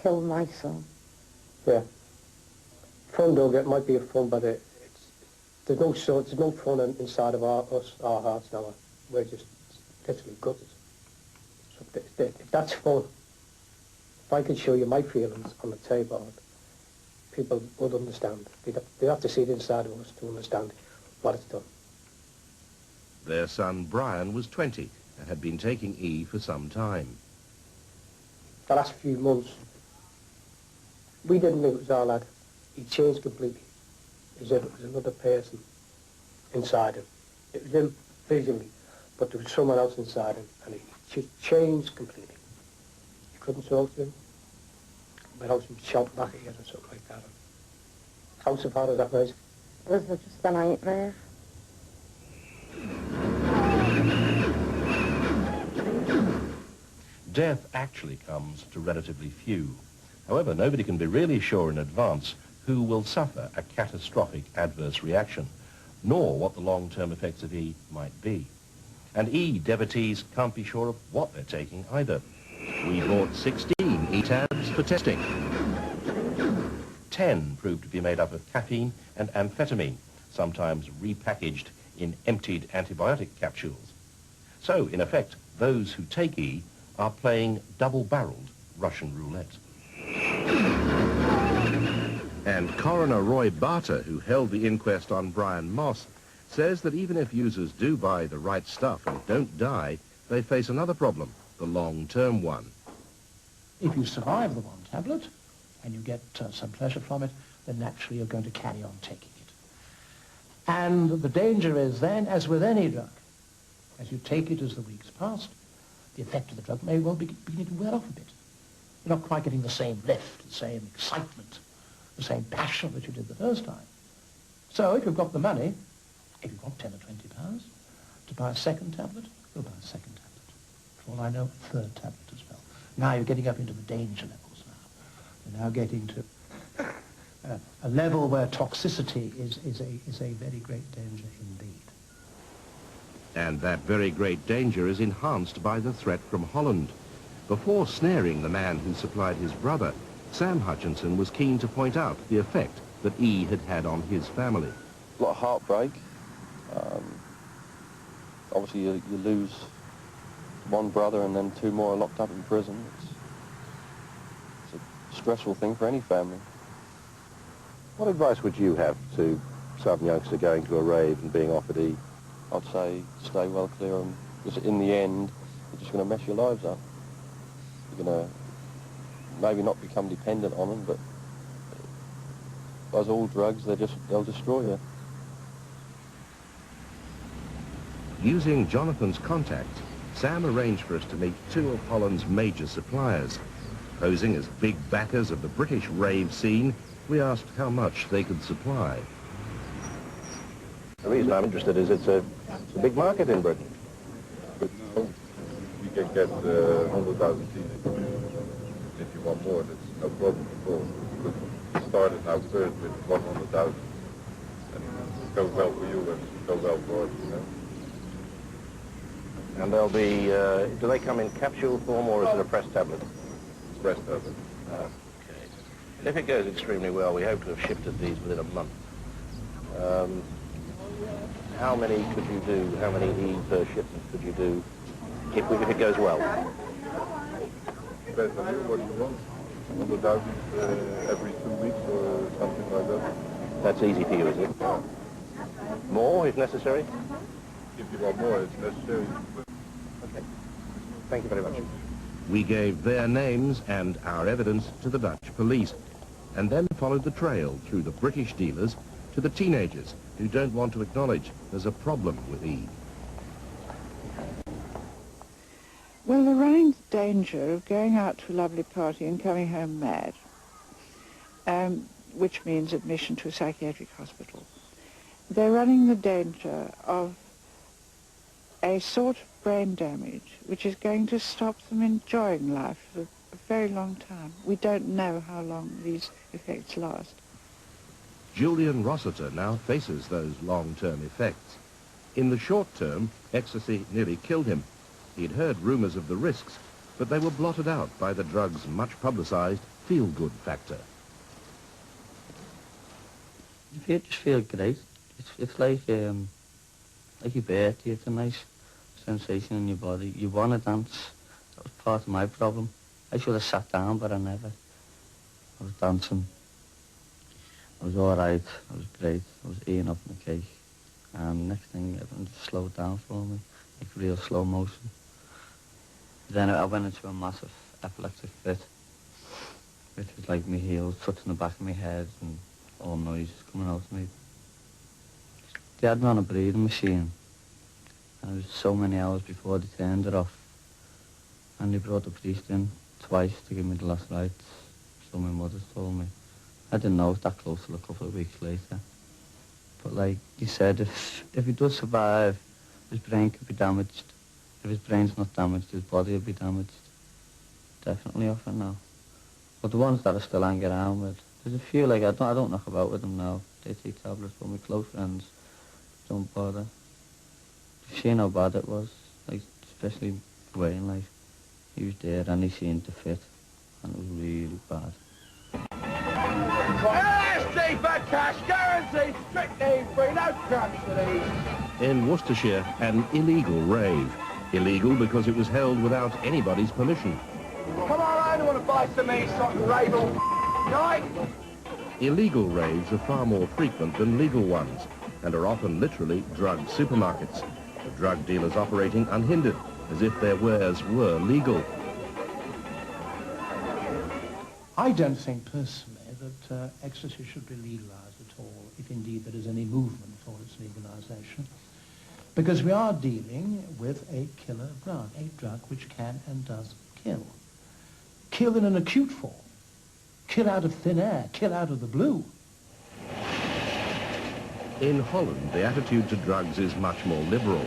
killed my son. Yeah. Fun, don't get, might be a fun, but there's no fun inside of our hearts now. We're just literally gutted. So if that's fun, if I could show you my feelings on the table, people would understand. They'd have to see it inside of us to understand what it's done. Their son Brian was 20 and had been taking E for some time. The last few months, we didn't think it was our lad. He changed completely, as if it was another person inside him. It was him visually, but there was someone else inside him, and he just changed completely. You couldn't talk to him without him shouting back at you or something like that. How so far is that, mate? It was just a nightmare. Death actually comes to relatively few. However, nobody can be really sure in advance who will suffer a catastrophic adverse reaction, nor what the long-term effects of E might be. And E devotees can't be sure of what they're taking either. We bought 16 E tabs for testing. 10 proved to be made up of caffeine and amphetamine, sometimes repackaged in emptied antibiotic capsules. So, in effect, those who take E are playing double-barreled Russian roulette. And Coroner Roy Barter, who held the inquest on Brian Moss, says that even if users do buy the right stuff and don't die, they face another problem, the long-term one. If you survive the one tablet and you get some pleasure from it, then naturally you're going to carry on taking it. And the danger is then, as with any drug, as you take it as the weeks pass, the effect of the drug may well begin to wear off a bit. You're not quite getting the same lift, the same excitement, the same passion that you did the first time. So if you've got the money, if you've got 10 or 20 pounds, to buy a second tablet, you'll buy a second tablet. For all I know, a third tablet as well. Now you're getting up into the danger levels now. You're now getting to a level where toxicity is a very great danger indeed. And that very great danger is enhanced by the threat from Holland. Before snaring the man who supplied his brother, Sam Hutchinson was keen to point out the effect that E had had on his family. A lot of heartbreak. Obviously you lose one brother and then 2 more are locked up in prison. It's a stressful thing for any family. What advice would you have to some youngster going to a rave and being offered E? I'd say stay well clear of them, because in the end, you're just going to mess your lives up. You're going to maybe not become dependent on them, but as all drugs, they'll destroy you. Using Jonathan's contacts, Sam arranged for us to meet 2 of Holland's major suppliers. Posing as big backers of the British rave scene, we asked how much they could supply. The reason I'm interested is it's a big market in Britain. But no, we can get 100,000 teenagers. If you want more, that's no problem at all. We started now first with 100,000. And it goes well for you and it goes well for us, you know. And they'll be, do they come in capsule form or is it a press tablet? Press tablet. Okay. And if it goes extremely well, we hope to have shifted these within a month. How many could you do? How many E per shipment could you do if it goes well? Depends on you, what do you want? 100,000 every 2 weeks or something like that. That's easy for you, is it? Yeah. More if necessary? If you want more, it's necessary. Okay. Thank you very much. We gave their names and our evidence to the Dutch police, and then followed the trail through the British dealers to the teenagers who don't want to acknowledge there's a problem with E. Well, they're running the danger of going out to a lovely party and coming home mad, which means admission to a psychiatric hospital. They're running the danger of a sort of brain damage which is going to stop them enjoying life for a very long time. We don't know how long these effects last. Julian Rossiter now faces those long-term effects. In the short term, ecstasy nearly killed him. He'd heard rumours of the risks, but but they were blotted out by the drug's much publicised feel-good factor. You just feel great. It's like your birthday. It's a nice sensation in your body. You want to dance. That was part of my problem. I should have sat down, but I never. I was dancing. I was all right. I was great. I was eating up my cake. And next thing, everything just slowed down for me, like real slow motion. Then I went into a massive epileptic fit, which was like my heels touching the back of my head and all noises coming out of me. They had me on a breathing machine, and it was so many hours before they turned it off. And they brought the priest in twice to give me the last rites, so my mother told me. I didn't know it was that close till a couple of weeks later. But like he said, if he does survive, his brain could be damaged. If his brain's not damaged, his body will be damaged. Definitely off it now. But the ones that I still hang around with, there's a few like I don't knock about with them now. They take tablets, but my close friends don't bother. They've seen how bad it was, like especially Wayne, like he was there and he seen the fit, and it was really bad. LSD for cash, guaranteed, strictly free, no crumbs for these. In Worcestershire, an illegal rave. Illegal because it was held without anybody's permission. Come on, I don't want to buy some of these sort of rave all night. Illegal raves are far more frequent than legal ones and are often literally drug supermarkets. The drug dealers operating unhindered, as if their wares were legal. I don't think personally that ecstasy should be legalised at all, if indeed there is any movement for its legalisation, because we are dealing with a killer drug, a drug which can and does kill. Kill in an acute form, kill out of thin air, kill out of the blue. In Holland, the attitude to drugs is much more liberal.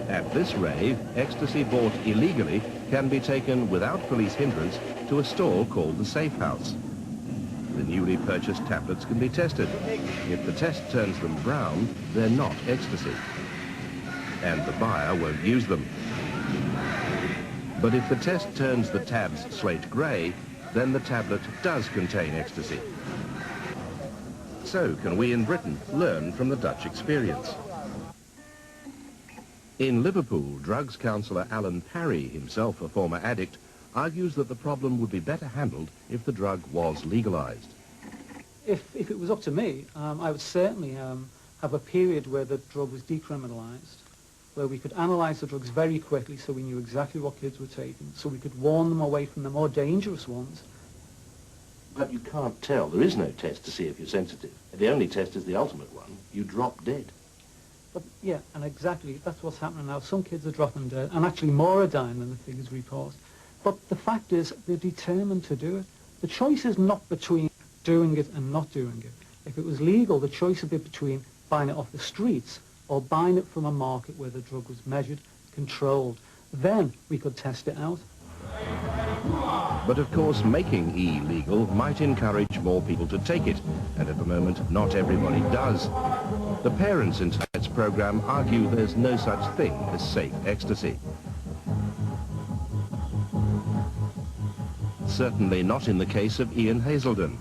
At this rave, ecstasy bought illegally can be taken without police hindrance to a store called the Safe House. The newly purchased tablets can be tested. If the test turns them brown, they're not ecstasy. And the buyer won't use them. But if the test turns the tabs slate grey, then the tablet does contain ecstasy. So can we in Britain learn from the Dutch experience? In Liverpool, drugs counsellor Alan Parry, himself a former addict, argues that the problem would be better handled if the drug was legalised. If it was up to me, I would certainly have a period where the drug was decriminalised, where we could analyse the drugs very quickly so we knew exactly what kids were taking, so we could warn them away from the more dangerous ones. But you can't tell. There is no test to see if you're sensitive. The only test is the ultimate one. You drop dead. But yeah, and exactly, that's what's happening now. Some kids are dropping dead, and actually more are dying than the figures report. But the fact is, they're determined to do it. The choice is not between doing it and not doing it. If it was legal, the choice would be between buying it off the streets or buying it from a market where the drug was measured, controlled. Then we could test it out. But of course, making E legal might encourage more people to take it, and at the moment, not everybody does. The parents in tonight's programme argue there's no such thing as safe ecstasy. Certainly not in the case of Ian Hazelden.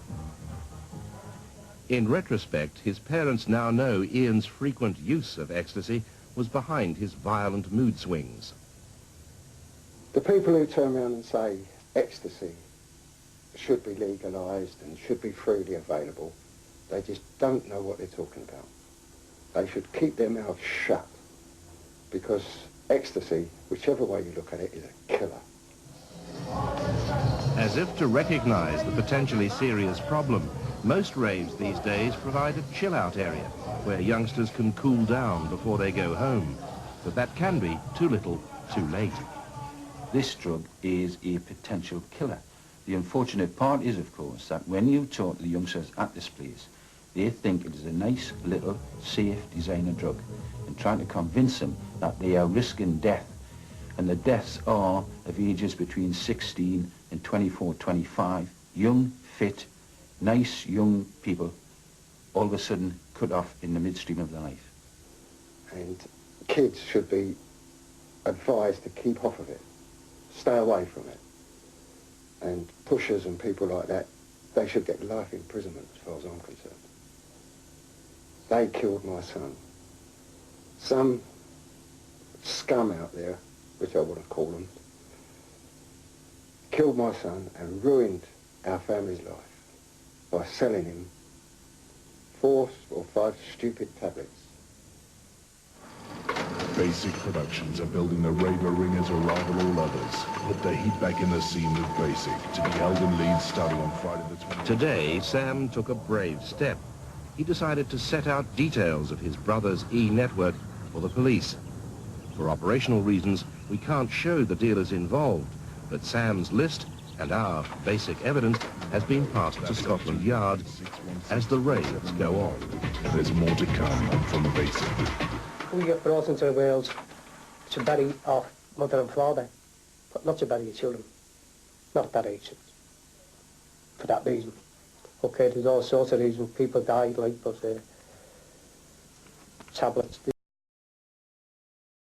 In retrospect, his parents now know Ian's frequent use of ecstasy was behind his violent mood swings. The people who turn around and say ecstasy should be legalised and should be freely available, they just don't know what they're talking about. They should keep their mouths shut, because ecstasy, whichever way you look at it, is a killer. As if to recognise the potentially serious problem, most raves these days provide a chill-out area where youngsters can cool down before they go home. But that can be too little, too late. This drug is a potential killer. The unfortunate part is, of course, that when you talk to the youngsters at this place, they think it is a nice, little, safe designer drug, and trying to convince them that they are risking death. And the deaths are of ages between 16 and 24, 25, young, fit, nice young people, all of a sudden cut off in the midstream of their life. And kids should be advised to keep off of it. stay away from it. And pushers and people like that, they should get life imprisonment as far as I'm concerned. They killed my son. Some scum out there, which I wouldn't call them, killed my son and ruined our family's life by selling him 4 or 5 stupid tablets. Basic Productions are building the raver ringers will rival all others. Put the heat back in the scene with Basic, to be held in Leeds starting on Friday the 20th. Today, Sam took a brave step. He decided to set out details of his brother's e-network for the police. For operational reasons, we can't show the dealers involved, but Sam's list and our basic evidence has been passed to Scotland Yard as the raids go on. There's more to come from Basic. We get brought into the world to bury our mother and father, but not to bury your children. Not that age. For that reason. Okay, there's all sorts of reasons. People died, like, but tablets.